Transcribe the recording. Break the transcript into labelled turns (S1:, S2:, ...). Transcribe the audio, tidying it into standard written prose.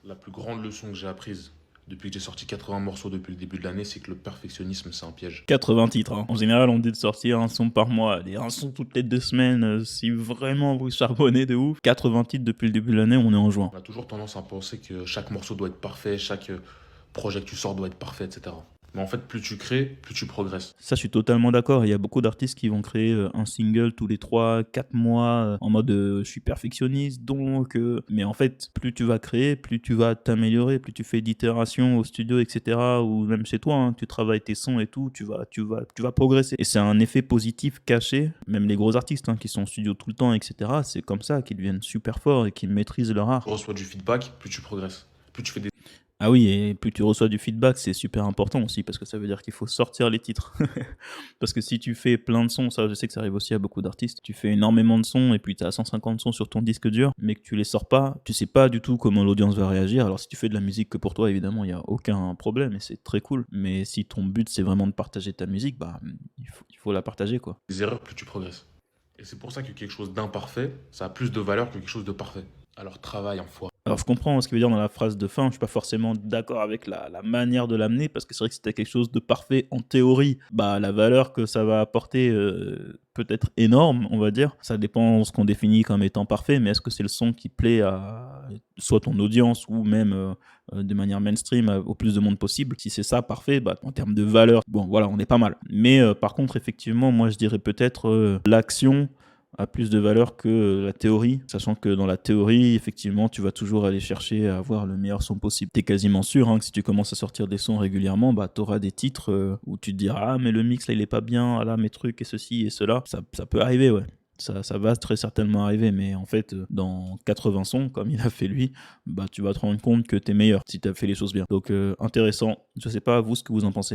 S1: La plus grande leçon que j'ai apprise depuis que j'ai sorti 80 morceaux depuis le début de l'année, c'est que le perfectionnisme, c'est un piège.
S2: 80 titres, hein. En général, on dit de sortir un son par mois, allez, un son toutes les 2 semaines, si vraiment vous charbonnez de ouf. 80 titres depuis le début de l'année, on est en juin.
S1: On a toujours tendance à penser que chaque morceau doit être parfait, chaque projet que tu sors doit être parfait, etc. Mais en fait, plus tu crées, plus tu progresses.
S2: Ça, je suis totalement d'accord. Il y a beaucoup d'artistes qui vont créer un single tous les 3, 4 mois en mode je suis perfectionniste, donc. Mais en fait, plus tu vas créer, plus tu vas t'améliorer, plus tu fais d'itérations au studio, etc. Ou même chez toi, hein, tu travailles tes sons et tout, tu vas progresser. Et c'est un effet positif caché. Même les gros artistes hein, qui sont en studio tout le temps, etc. C'est comme ça qu'ils deviennent super forts et qu'ils maîtrisent leur
S1: Tu
S2: art.
S1: reçois du feedback, plus tu progresses. Plus tu fais des...
S2: Ah oui, et plus tu reçois du feedback, c'est super important aussi, parce que ça veut dire qu'il faut sortir les titres. Parce que si tu fais plein de sons, ça je sais que ça arrive aussi à beaucoup d'artistes, tu fais énormément de sons et puis tu as 150 sons sur ton disque dur, mais que tu les sors pas, tu sais pas du tout comment l'audience va réagir. Alors si tu fais de la musique que pour toi, évidemment, il y a aucun problème et c'est très cool. Mais si ton but c'est vraiment de partager ta musique, bah il faut la partager quoi.
S1: des erreurs, plus tu progresses. Et c'est pour ça que quelque chose d'imparfait, ça a plus de valeur que quelque chose de parfait. Alors travaille, enfoiré.
S2: Alors je comprends ce qu'il veut dire dans la phrase de fin, je suis pas forcément d'accord avec la manière de l'amener, parce que c'est vrai que si tu quelque chose de parfait en théorie, bah la valeur que ça va apporter peut être énorme, on va dire. Ça dépend de ce qu'on définit comme étant parfait, mais est-ce que c'est le son qui plaît à soit ton audience ou même de manière mainstream au plus de monde possible? Si c'est ça, parfait, bah en termes de valeur, bon voilà, on est pas mal. Mais par contre, effectivement, moi je dirais peut-être l'action a plus de valeur que la théorie, sachant que dans la théorie, effectivement, tu vas toujours aller chercher à avoir le meilleur son possible. T'es quasiment sûr hein, que si tu commences à sortir des sons régulièrement, bah t'auras des titres où tu te diras ah mais le mix là il est pas bien, ah là mes trucs et ceci et cela. Ça peut arriver ouais. Ça va très certainement arriver, mais en fait, dans 80 sons, comme il a fait lui, bah tu vas te rendre compte que t'es meilleur si t'as fait les choses bien. Donc intéressant. Je sais pas vous ce que vous en pensez.